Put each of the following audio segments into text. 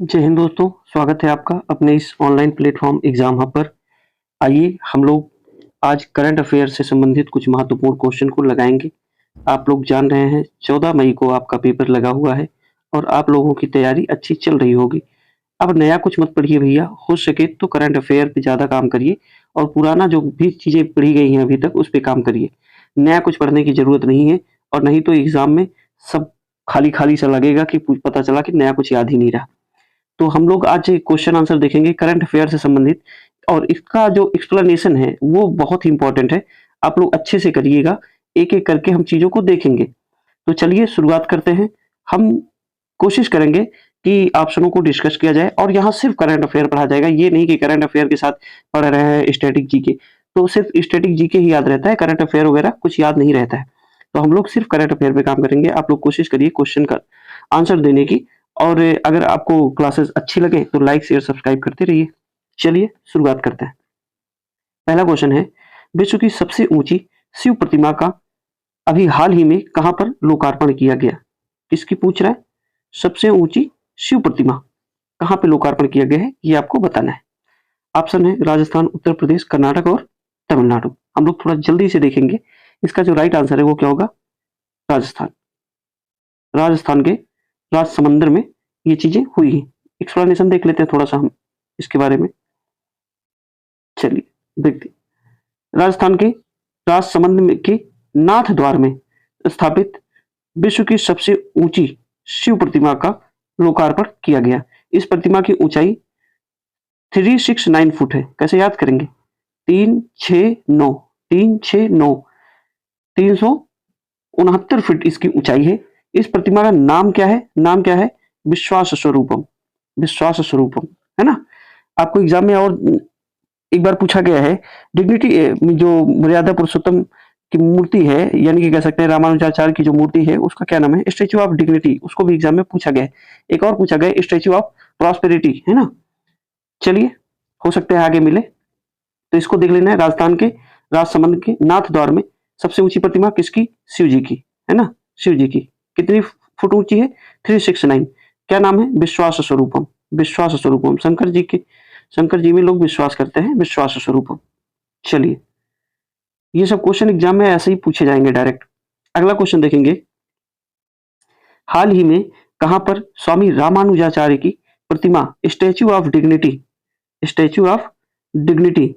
जय हिंद दोस्तों, स्वागत है आपका अपने इस ऑनलाइन प्लेटफॉर्म एग्जाम हब पर। आइए हम लोग आज करंट अफेयर से संबंधित कुछ महत्वपूर्ण क्वेश्चन को लगाएंगे। आप लोग जान रहे हैं 14 मई को आपका पेपर लगा हुआ है और आप लोगों की तैयारी अच्छी चल रही होगी। अब नया कुछ मत पढ़िए भैया, हो सके तो करंट अफेयर पे ज़्यादा काम करिए और पुराना जो भी चीज़ें पढ़ी गई हैं अभी तक उस पे काम करिए। नया कुछ पढ़ने की ज़रूरत नहीं है और नहीं तो एग्जाम में सब खाली-खाली सा लगेगा कि पता चला कि नया कुछ याद ही नहीं रहा। तो हम लोग आज क्वेश्चन आंसर देखेंगे करंट अफेयर से संबंधित और इसका जो एक्सप्लेनेशन है वो बहुत ही इंपॉर्टेंट है। आप लोग अच्छे से करिएगा, एक-एक करके हम चीज़ों को देखेंगे। तो चलिए शुरुआत करते हैं। हम कोशिश करेंगे कि ऑप्शनों को डिस्कस किया जाए और यहाँ सिर्फ करंट अफेयर पढ़ा जाएगा। ये नहीं कि करंट अफेयर के साथ पढ़ रहे हैं स्टैटिक जीके, तो सिर्फ स्टैटिक जीके ही याद रहता है, करंट अफेयर वगैरह कुछ याद नहीं रहता है। तो हम लोग सिर्फ करंट अफेयर पे काम करेंगे। आप लोग कोशिश करिए क्वेश्चन का आंसर देने की और अगर आपको क्लासेस अच्छी लगे तो लाइक, शेयर, सब्सक्राइब करते रहिए। चलिए शुरुआत करते हैं। पहला क्वेश्चन है, विश्व की सबसे ऊंची शिव प्रतिमा का अभी हाल ही में कहां पर लोकार्पण किया गया? किसकी पूछ रहा है? सबसे ऊंची शिव प्रतिमा कहां पे लोकार्पण किया गया है ये आपको बताना है। ऑप्शन है राजस्थान, उत्तर प्रदेश, कर्नाटक और तमिलनाडु। हम लोग थोड़ा जल्दी से देखेंगे। इसका जो राइट आंसर है वो क्या होगा? राजस्थान। राजस्थान के राजसमंदर में ये चीजें हुई हैं। एक्सप्लेनेशन देख लेते हैं थोड़ा सा हम इसके बारे में। चलिए देखते हैं। राजस्थान के राजसमंद के नाथ द्वार में स्थापित विश्व की सबसे ऊंची शिव प्रतिमा का लोकार्पण किया गया। इस प्रतिमा की ऊंचाई 369 फुट है। कैसे याद करेंगे? 369 369 369 फीट इसकी ऊंचाई है। इस प्रतिमा का नाम क्या है? नाम क्या है? विश्वास स्वरूपम। विश्वास स्वरूपम, है ना? आपको एग्जाम में और एक बार पूछा गया है, डिग्निटी जो मर्यादा पुरुषोत्तम की मूर्ति है, यानी कि कह सकते हैं रामानुजाचार्य की जो मूर्ति है उसका क्या नाम है? Statue of dignity. उसको भी एग्जाम में पूछा गया है। एक और पूछा गया स्टैच्यू ऑफ प्रॉस्पेरिटी, है ना? चलिए, हो सकता है आगे मिले, तो इसको देख लेना है। राजस्थान के राजसमंद के नाथ द्वार में सबसे ऊंची प्रतिमा किसकी? शिव जी की, है ना? शिव जी की। कितनी फुट ऊंची है? 369। क्या नाम है? विश्वास स्वरूपम। विश्वास स्वरूपम शंकर जी में लोग विश्वास करते हैं, विश्वास स्वरूपम। चलिए, ये सब क्वेश्चन एग्जाम में ऐसे ही पूछे जाएंगे डायरेक्ट। अगला क्वेश्चन देखेंगे। हाल ही में कहां पर स्वामी रामानुजाचार्य की प्रतिमा स्टैच्यू ऑफ डिग्निटी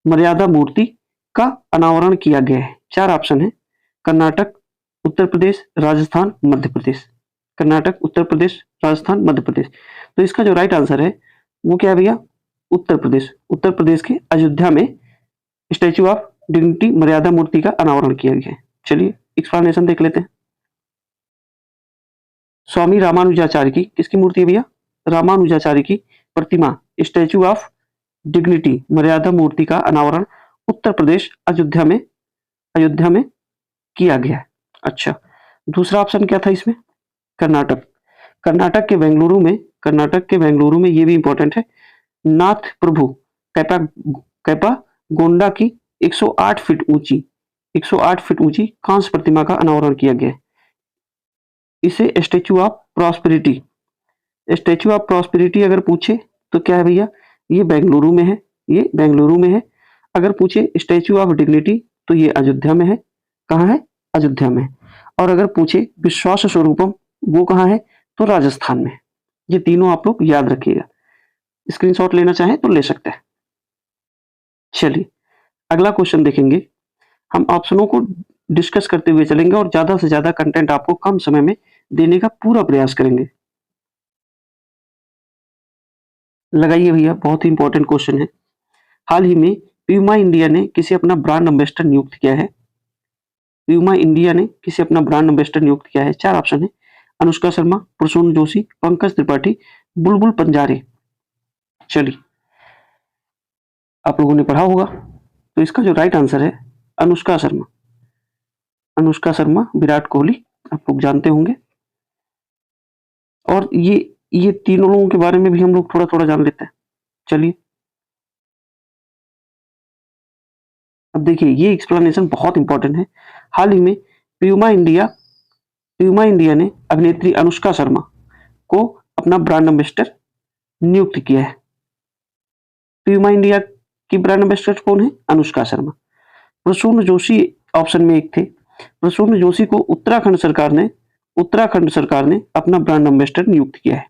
मर्यादा मूर्ति का अनावरण किया गया है? 4 ऑप्शन है। कर्नाटक, उत्तर प्रदेश, राजस्थान, मध्य प्रदेश। कर्नाटक, उत्तर प्रदेश, राजस्थान, मध्य प्रदेश। तो इसका जो राइट आंसर है वो क्या है भैया? उत्तर प्रदेश। उत्तर प्रदेश के अयोध्या में स्टैच्यू ऑफ डिग्निटी मर्यादा मूर्ति का अनावरण किया गया है। चलिए एक्सप्लेनेशन देख लेते हैं। स्वामी रामानुजाचार्य की किसकी मूर्ति है भैया? रामानुजाचार्य की प्रतिमा स्टैच्यू ऑफ डिग्निटी मर्यादा मूर्ति का अनावरण उत्तर प्रदेश अयोध्या में किया गया है। अच्छा, दूसरा ऑप्शन क्या था इसमें? कर्नाटक। कर्नाटक के बेंगलुरु में ये भी इंपॉर्टेंट है। नाथ प्रभु कैपा कैपा गोंडा की 108 फीट ऊंची कांस्य प्रतिमा का अनावरण किया गया है। इसे स्टैच्यू ऑफ प्रॉस्पेरिटी अगर पूछे तो क्या है भैया? ये बेंगलुरु में है। अगर पूछे स्टैच्यू ऑफ डिग्निटी तो ये अयोध्या में है। कहाँ है? अयोध्या में। और अगर पूछे विश्वास स्वरूपम, वो कहाँ है? तो राजस्थान में। ये तीनों आप लोग याद रखिएगा। स्क्रीनशॉट लेना चाहें तो ले सकते हैं। चलिए अगला क्वेश्चन देखेंगे। हम ऑप्शनों को डिस्कस करते हुए चलेंगे और ज्यादा से ज्यादा कंटेंट आपको कम समय में देने का पूरा प्रयास करेंगे। लगाइए भैया, बहुत ही इंपॉर्टेंट क्वेश्चन है। हाल ही में प्यूमा इंडिया ने किसे अपना ब्रांड एम्बेसडर नियुक्त किया है? प्यूमा इंडिया ने किसे अपना ब्रांड एम्बेसडर नियुक्त किया है? 4 ऑप्शन है। अनुष्का शर्मा, प्रसून जोशी, पंकज त्रिपाठी, बुलबुल पंजारे। चलिए, आप लोगों ने पढ़ा होगा, तो इसका जो राइट आंसर है अनुष्का शर्मा, विराट कोहली, आप लोग जानते होंगे। और ये तीनों लोगों के बारे में भी हम लोग थोड़ा थोड़ा जान लेते हैं। चलिए, अब देखिए ये एक्सप्लेनेशन बहुत इंपॉर्टेंट है। हाल ही में प्यूमा इंडिया ने अभिनेत्री अनुष्का शर्मा को अपना ब्रांड एम्बेसडर नियुक्त किया है। प्यूमा इंडिया की ब्रांड एम्बेसडर कौन है? अनुष्का शर्मा। प्रसून जोशी ऑप्शन में एक थे। प्रसून जोशी को उत्तराखंड सरकार ने अपना ब्रांड एम्बेसडर नियुक्त किया है।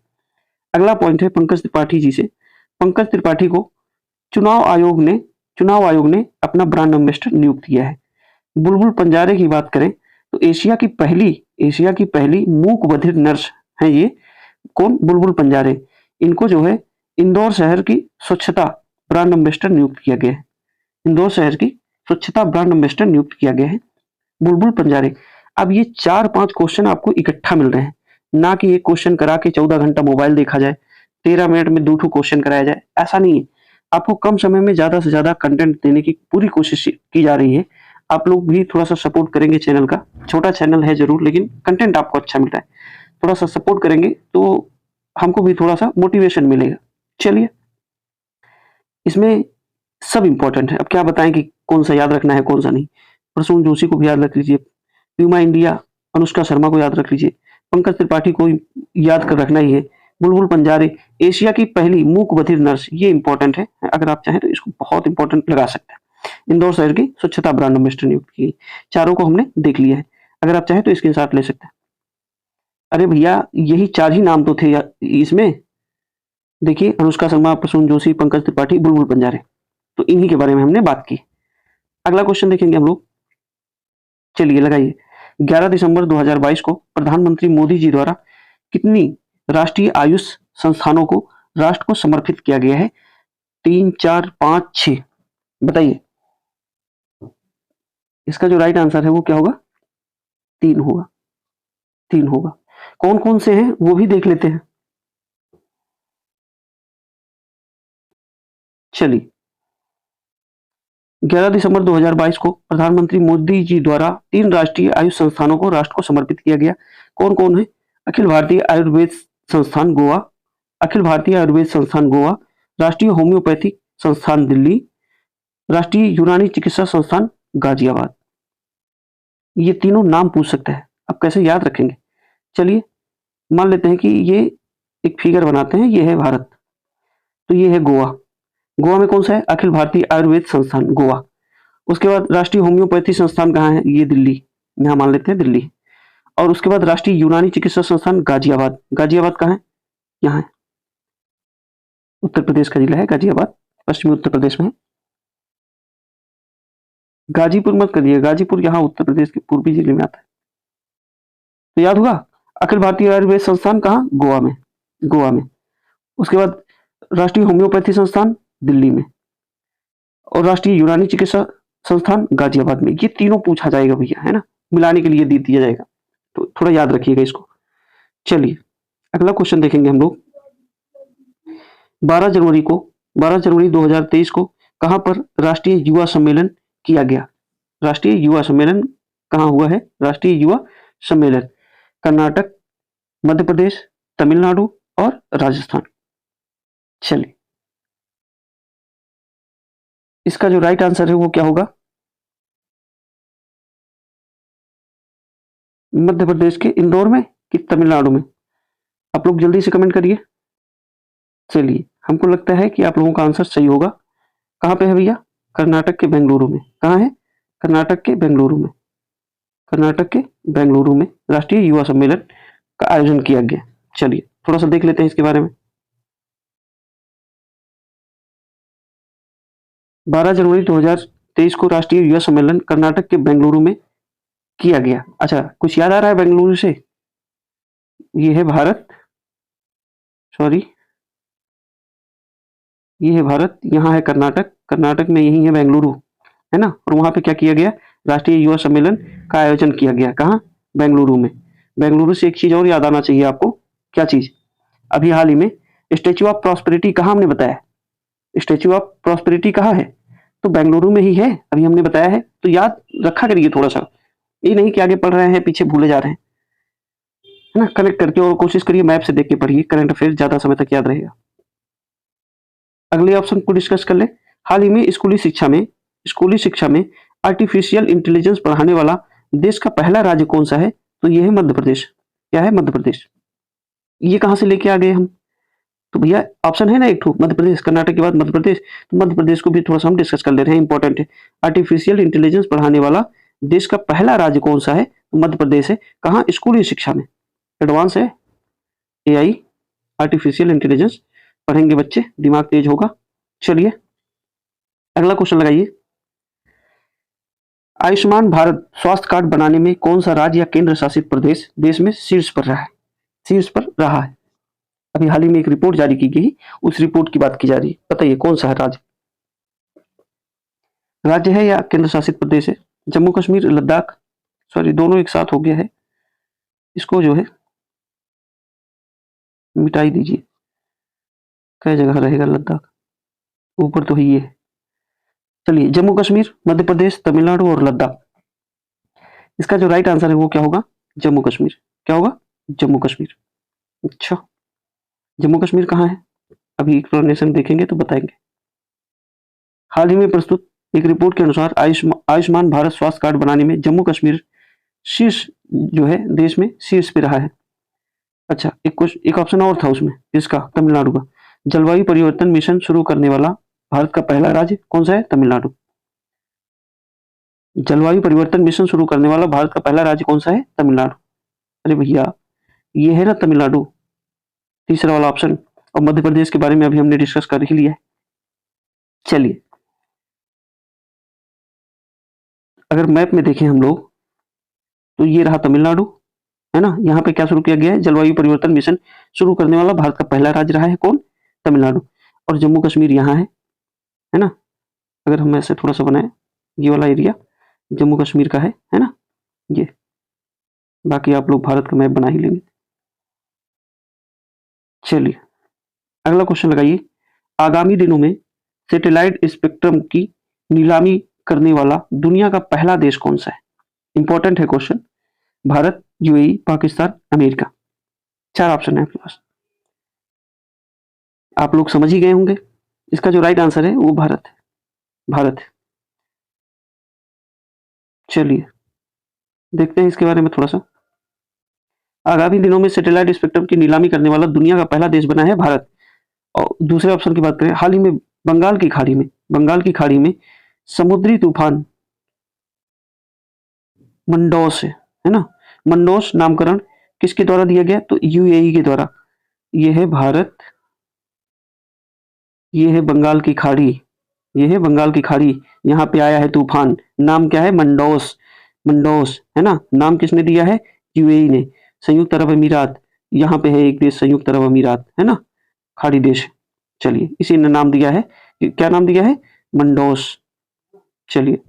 अगला पॉइंट है पंकज त्रिपाठी जी से। पंकज त्रिपाठी को चुनाव आयोग ने अपना ब्रांड एम्बेसडर नियुक्त किया है। बुलबुल पंजारे की बात करें तो एशिया की पहली मूक बधिर नर्स है ये। कौन? बुलबुल पंजारे। इनको जो है इंदौर शहर की स्वच्छता ब्रांड एम्बेसडर नियुक्त किया गया है। इंदौर शहर की स्वच्छता ब्रांड एम्बेसडर नियुक्त किया गया है बुलबुल पंजारे। अब ये 4-5 क्वेश्चन आपको इकट्ठा मिल रहे हैं, ना कि एक क्वेश्चन करा के 14 घंटा मोबाइल देखा जाए, 13 मिनट में 2 क्वेश्चन कराया जाए, ऐसा नहीं है। आपको कम समय में ज्यादा से ज्यादा कंटेंट देने की पूरी कोशिश की जा रही है। आप लोग भी थोड़ा सा सपोर्ट करेंगे चैनल का, छोटा चैनल है जरूर लेकिन कंटेंट आपको अच्छा मिल रहा है, थोड़ा सा सपोर्ट करेंगे तो हमको भी थोड़ा सा मोटिवेशन मिलेगा। चलिए, इसमें सब इंपॉर्टेंट है। अब क्या बताएं कि कौन सा याद रखना है कौन सा नहीं। प्रसून जोशी को भी याद रख लीजिए, प्यूमा इंडिया अनुष्का शर्मा को याद रख लीजिए, पंकज त्रिपाठी को याद कर रखना ही है, बुलबुल पंजारे एशिया की पहली मूक बधिर नर्स, ये इंपॉर्टेंट है। अगर आप चाहें तो इसको बहुत इंपॉर्टेंट लगा सकते हैं। इंदौर शहर की स्वच्छता ब्रांड एम्बेसडर नियुक्त की। चारों को हमने देख लिया है, अगर आप चाहें तो स्क्रीनशॉट ले सकते हैं। अरे भैया, यही 4 ही नाम तो थे इसमें। देखिए, अनुष्का शर्मा, प्रसून जोशी, पंकज त्रिपाठी, बुलबुल पंजारे, तो इन्हीं के बारे में हमने बात की। अगला क्वेश्चन देखेंगे हम लोग। चलिए लगाइए। 11 दिसंबर 2022 को प्रधानमंत्री मोदी जी द्वारा कितनी राष्ट्रीय आयुष संस्थानों को राष्ट्र को समर्पित किया गया है? 3, 4, 5, 6, बताइए। इसका जो राइट आंसर है वो क्या होगा? 3 होगा। 3 होगा। कौन कौन से हैं वो भी देख लेते हैं। चलिए, 11 दिसंबर 2022 को प्रधानमंत्री मोदी जी द्वारा 3 राष्ट्रीय आयुष संस्थानों को राष्ट्र को समर्पित किया गया। कौन कौन है? अखिल भारतीय आयुर्वेद संस्थान गोवा, अखिल भारतीय आयुर्वेद संस्थान गोवा, राष्ट्रीय होम्योपैथिक संस्थान दिल्ली, राष्ट्रीय यूनानी चिकित्सा संस्थान गाजियाबाद। ये तीनों नाम पूछ सकते हैं, आप कैसे याद रखेंगे? चलिए, मान लेते हैं कि ये एक फिगर बनाते हैं, ये है भारत, तो ये है गोवा। गोवा में कौन सा है? अखिल भारतीय आयुर्वेद संस्थान गोवा। उसके बाद राष्ट्रीय होम्योपैथी संस्थान कहाँ है? ये दिल्ली, यहाँ मान लेते हैं दिल्ली। और उसके बाद राष्ट्रीय यूनानी चिकित्सा संस्थान गाजियाबाद। गाजियाबाद कहाँ है? यहाँ है, उत्तर प्रदेश का जिला है गाजियाबाद, पश्चिमी उत्तर प्रदेश में है। गाजीपुर मत करिए, गाजीपुर यहाँ उत्तर प्रदेश के पूर्वी जिले में आता है, तो याद होगा। अखिल भारतीय आयुर्वेद संस्थान कहाँ? गोवा में, गोवा में। उसके बाद राष्ट्रीय होम्योपैथी संस्थान दिल्ली में, और राष्ट्रीय यूनानी चिकित्सा संस्थान गाजियाबाद में। ये तीनों पूछा जाएगा भैया, है ना, मिलाने के लिए दे दिया जाएगा, तो थोड़ा याद रखिएगा इसको। चलिए, अगला क्वेश्चन देखेंगे हम लोग। 12 जनवरी 2023 को कहां पर राष्ट्रीय युवा सम्मेलन किया गया? राष्ट्रीय युवा सम्मेलन कहां हुआ है? राष्ट्रीय युवा सम्मेलन कर्नाटक, मध्य प्रदेश, तमिलनाडु और राजस्थान। चलिए, इसका जो राइट आंसर है वो क्या होगा? मध्य प्रदेश के इंदौर में कि तमिलनाडु में? आप लोग जल्दी से कमेंट करिए। चलिए, हमको लगता है कि आप लोगों का आंसर सही होगा। कहाँ पे है भैया? कर्नाटक के बेंगलुरु में। कहाँ है? कर्नाटक के बेंगलुरु में। कर्नाटक के बेंगलुरु में राष्ट्रीय युवा सम्मेलन का आयोजन किया गया। चलिए, थोड़ा सा देख लेते हैं इसके बारे में। 12 जनवरी 2023 को राष्ट्रीय युवा सम्मेलन कर्नाटक के बेंगलुरु में किया गया। अच्छा, कुछ याद आ रहा है बेंगलुरु से? ये है भारत, सॉरी, ये है भारत, यहाँ है कर्नाटक, कर्नाटक में यही है बेंगलुरु, है ना। और वहां पे क्या किया गया? राष्ट्रीय युवा सम्मेलन का आयोजन किया गया। कहाँ? बेंगलुरु में। बेंगलुरु से एक चीज और याद आना चाहिए आपको। क्या चीज? अभी हाल ही में स्टेच्यू ऑफ प्रॉस्पेरिटी कहाँ हमने बताया? स्टेच्यू ऑफ प्रॉस्पेरिटी कहाँ है? तो बेंगलुरु में ही है, अभी हमने बताया है, तो याद रखा करिए थोड़ा सा। ये नहीं कि आगे पढ़ रहे हैं पीछे भूले जा रहे हैं, है ना। कनेक्ट करके और कोशिश करिए, मैप से देख के पढ़िए, करंट अफेयर ज्यादा समय तक याद रहेगा। अगले ऑप्शन को डिस्कस कर ले। हाल ही में स्कूली शिक्षा में आर्टिफिशियल इंटेलिजेंस पढ़ाने वाला देश का पहला राज्य कौन सा है? तो ये है मध्य प्रदेश। क्या है? मध्य प्रदेश। ये कहां से लेके आ गए हम? तो भैया ऑप्शन है ना एक ठो, मध्य प्रदेश, कर्नाटक के बाद मध्य प्रदेश, तो मध्य प्रदेश को भी थोड़ा सा हम डिस्कस कर ले रहे हैं, इंपॉर्टेंट है। आर्टिफिशियल इंटेलिजेंस पढ़ाने वाला देश का पहला राज्य कौन सा है? तो मध्य प्रदेश है। कहाँ? स्कूली शिक्षा में एडवांस है एआई, आर्टिफिशियल इंटेलिजेंस पढ़ेंगे बच्चे, दिमाग तेज होगा। चलिए अगला क्वेश्चन लगाइए। आयुष्मान भारत स्वास्थ्य कार्ड बनाने में कौन सा राज्य या केंद्र शासित प्रदेश देश में शीर्ष पर रहा है? शीर्ष पर रहा है। अभी हाल ही में एक रिपोर्ट जारी की गई, उस रिपोर्ट की बात की जा रही है। बताइए कौन सा है राज्य? राज्य है या केंद्र शासित प्रदेश है? जम्मू कश्मीर, लद्दाख, सॉरी दोनों एक साथ हो गया है, इसको जो है मिटा ही दीजिए। कई जगह रहेगा लद्दाख, ऊपर तो ही ये है। चलिए जम्मू कश्मीर, मध्य प्रदेश, तमिलनाडु और लद्दाख। इसका जो राइट आंसर है वो क्या होगा? जम्मू कश्मीर। क्या होगा? जम्मू कश्मीर। अच्छा, जम्मू कश्मीर कहाँ है? अभी एक्सप्लेनेशन देखेंगे तो बताएंगे। हाल ही में प्रस्तुत एक रिपोर्ट के अनुसार आयुष्मान भारत स्वास्थ्य कार्ड बनाने में जम्मू कश्मीर शीर्ष जो है देश में शीर्ष पे रहा है। अच्छा, एक ऑप्शन और था उसमें, इसका तमिलनाडु का। जलवायु परिवर्तन मिशन शुरू करने वाला भारत का पहला राज्य कौन सा है? तमिलनाडु। जलवायु परिवर्तन मिशन शुरू करने वाला भारत का पहला राज्य कौन सा है? तमिलनाडु। अरे भैया ये है ना तमिलनाडु, तीसरा वाला ऑप्शन। और मध्य प्रदेश के बारे में अभी हमने डिस्कस कर ही लिया है। चलिए अगर मैप में देखें हम लोग तो ये रहा तमिलनाडु, है ना। यहाँ पे क्या शुरू किया गया है? जलवायु परिवर्तन मिशन शुरू करने वाला भारत का पहला राज्य रहा है कौन? तमिलनाडु। और जम्मू कश्मीर यहाँ है ना। अगर हम ऐसे थोड़ा सा बनाए, ये वाला एरिया जम्मू कश्मीर का है ना ये। बाकी आप लोग भारत का मैप बना ही लेंगे। चलिए अगला क्वेश्चन लगाइए। आगामी दिनों में सैटेलाइट स्पेक्ट्रम की नीलामी करने वाला दुनिया का पहला देश कौन सा है? इंपॉर्टेंट है question. Bharat, UAE, Pakistan, America. 4 option है आपके पास, आप लोग समझ ही गए होंगे। इसका जो राइट आंसर है वो भारत है। भारत है। चलिए देखते हैं इसके बारे में थोड़ा सा। आगामी दिनों में सैटेलाइट स्पेक्ट्रम की नीलामी करने वाला दुनिया का पहला देश बना है भारत। और दूसरे ऑप्शन की बात करें, हाल ही में बंगाल की खाड़ी में समुद्री तूफान मंडोस है ना। मंडोस नामकरण किसके द्वारा दिया गया? तो यूएई के द्वारा। ये है भारत, ये है बंगाल की खाड़ी, ये है बंगाल की खाड़ी। यहाँ पे आया है तूफान, नाम क्या है? मंडोस। मंडोस है ना, नाम किसने दिया है? यूएई ने, संयुक्त अरब अमीरात। यहाँ पे है एक देश संयुक्त अरब अमीरात, है ना, खाड़ी देश। चलिए इसी ने नाम दिया है, क्या नाम दिया है? मंडोस। चलिए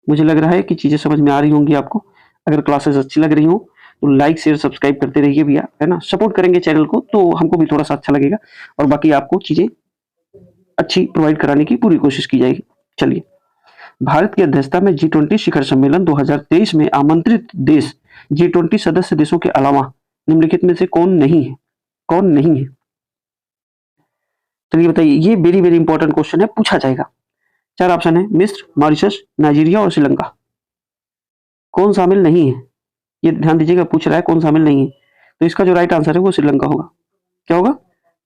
मुझे लग रहा है कि चीजें समझ में आ रही होंगी आपको। अगर क्लासेस अच्छी लग रही हो तो लाइक शेयर सब्सक्राइब करते रहिए भैया, है ना। सपोर्ट करेंगे चैनल को तो हमको भी थोड़ा सा अच्छा लगेगा, और बाकी आपको चीजें अच्छी प्रोवाइड कराने की पूरी कोशिश की जाएगी। चलिए, भारत की अध्यक्षता में G20 शिखर सम्मेलन 2023 में आमंत्रित देश G20 सदस्य देशों के अलावा निम्नलिखित में से कौन नहीं है? कौन नहीं है? चलिए बताइए, ये वेरी वेरी इंपॉर्टेंट क्वेश्चन है, पूछा जाएगा। 4 ऑप्शन है, मिस्र, मॉरिशस, नाइजीरिया और श्रीलंका। कौन शामिल नहीं है? ये ध्यान दीजिएगा, पूछ रहा है कौन शामिल नहीं है। तो इसका जो राइट आंसर है वो श्रीलंका होगा। क्या होगा?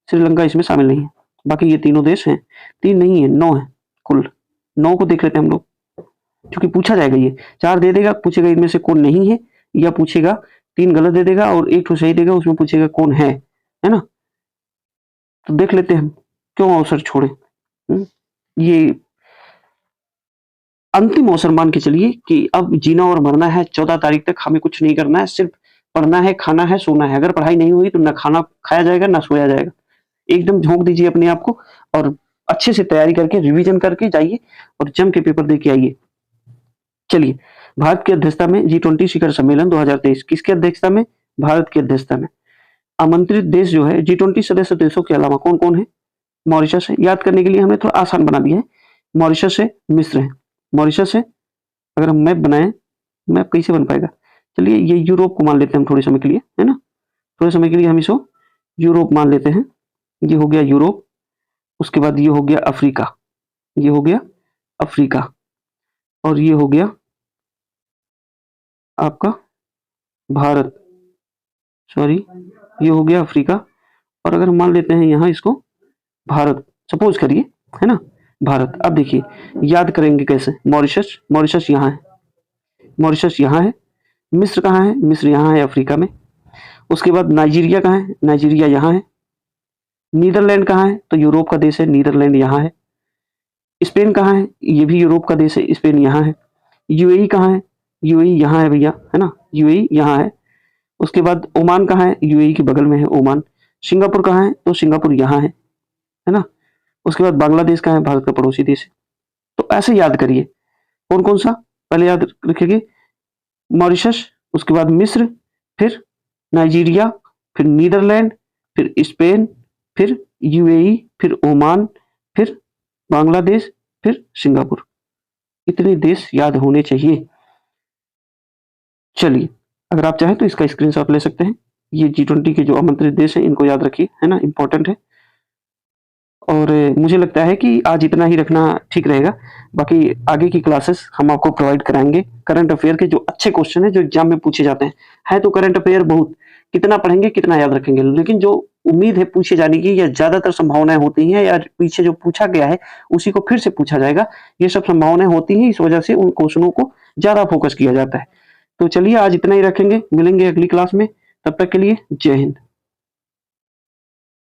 श्रीलंका इसमें शामिल नहीं है। बाकी ये तीनों देश हैं, 3 नहीं है, 9 है कुल। 9 को देख लेते हैं हम लोग, क्योंकि पूछा जाएगा। ये 4 दे देगा, पूछेगा इनमें से कौन नहीं है, या पूछेगा 3 गलत दे देगा और 1 तो सही देगा, उसमें पूछेगा कौन है ना। तो देख लेते हैं हम, क्यों अवसर छोड़े। ये अंतिम अवसर मान के चलिए कि अब जीना और मरना है। 14 तारीख तक हमें कुछ नहीं करना है, सिर्फ पढ़ना है, खाना है, सोना है। अगर पढ़ाई नहीं हुई तो ना खाना खाया जाएगा ना सोया जाएगा। एकदम झोंक दीजिए अपने आप को और अच्छे से तैयारी करके रिवीजन करके जाइए और जम के पेपर दे के आइए। चलिए, भारत की अध्यक्षता में G20 शिखर सम्मेलन 2023 किसकी अध्यक्षता में? भारत की अध्यक्षता में। आमंत्रित देश जो है G20 सदस्य देशों के अलावा कौन कौन है? मॉरिशस है। याद करने के लिए हमने थोड़ा आसान बना दिया है। मॉरिशस है, मिस्र है। मॉरिशस है। अगर हम मैप बनाए, मैप कैसे बन पाएगा? चलिए ये यूरोप को मान लेते हैं हम थोड़े समय के लिए, है ना। थोड़े समय के लिए हम इसको यूरोप मान लेते हैं। ये हो गया यूरोप, उसके बाद ये हो गया अफ्रीका, ये हो गया अफ्रीका, और ये हो गया आपका भारत, सॉरी ये हो गया अफ्रीका, और अगर मान लेते हैं यहाँ इसको भारत, सपोज करिए, है ना, भारत। अब देखिए याद करेंगे कैसे। मॉरिशस, मॉरिशस यहाँ है, मॉरिशस यहाँ है। मिस्र कहाँ है? मिस्र यहाँ है अफ्रीका में। उसके बाद नाइजीरिया कहाँ है? नाइजीरिया यहाँ है। नीदरलैंड कहाँ है? तो यूरोप का देश है, नीदरलैंड यहाँ है। स्पेन कहाँ है? ये भी यूरोप का देश है, स्पेन यहाँ है। यूएई कहाँ है? यूएई यहाँ है भैया, है ना, यूएई यहाँ है। उसके बाद ओमान कहाँ है? यूएई के बगल में है ओमान। सिंगापुर कहाँ है? तो सिंगापुर यहाँ है ना। उसके बाद बांग्लादेश कहाँ है? भारत का पड़ोसी देश है। तो ऐसे याद करिए कौन कौन सा, पहले याद रखिए मॉरिशस, उसके बाद मिस्र, फिर नाइजीरिया, फिर नीदरलैंड, फिर स्पेन, फिर यूएई, फिर ओमान, फिर बांग्लादेश, फिर सिंगापुर। इतने देश याद होने चाहिए। चलिए, अगर आप चाहें तो इसका स्क्रीनशॉट ले सकते हैं। ये G20 के जो आमंत्रित देश हैं इनको याद रखिए, है ना, इंपॉर्टेंट है। और मुझे लगता है कि आज इतना ही रखना ठीक रहेगा। बाकी आगे की क्लासेस हम आपको प्रोवाइड कराएंगे। करंट अफेयर के जो अच्छे क्वेश्चन है जो एग्जाम में पूछे जाते हैं, है तो करंट अफेयर बहुत, कितना पढ़ेंगे कितना याद रखेंगे, लेकिन जो उम्मीद है पूछे जाने की या ज्यादातर संभावनाएं होती हैं या पीछे जो पूछा गया है उसी को फिर से पूछा जाएगा, ये सब संभावनाएं होती हैं। इस वजह से उन क्वेश्चनों को ज्यादा फोकस किया जाता है। तो चलिए आज इतना ही रखेंगे, मिलेंगे अगली क्लास में। तब तक के लिए जय हिंद।